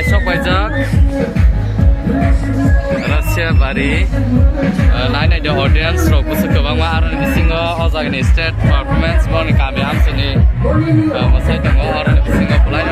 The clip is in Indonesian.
naisok baijak Russia bari nainai the audience rok busu kwbangma aroni bisingo o jagani state performance boni kami hamsini masai tongo aroni bisingo pulai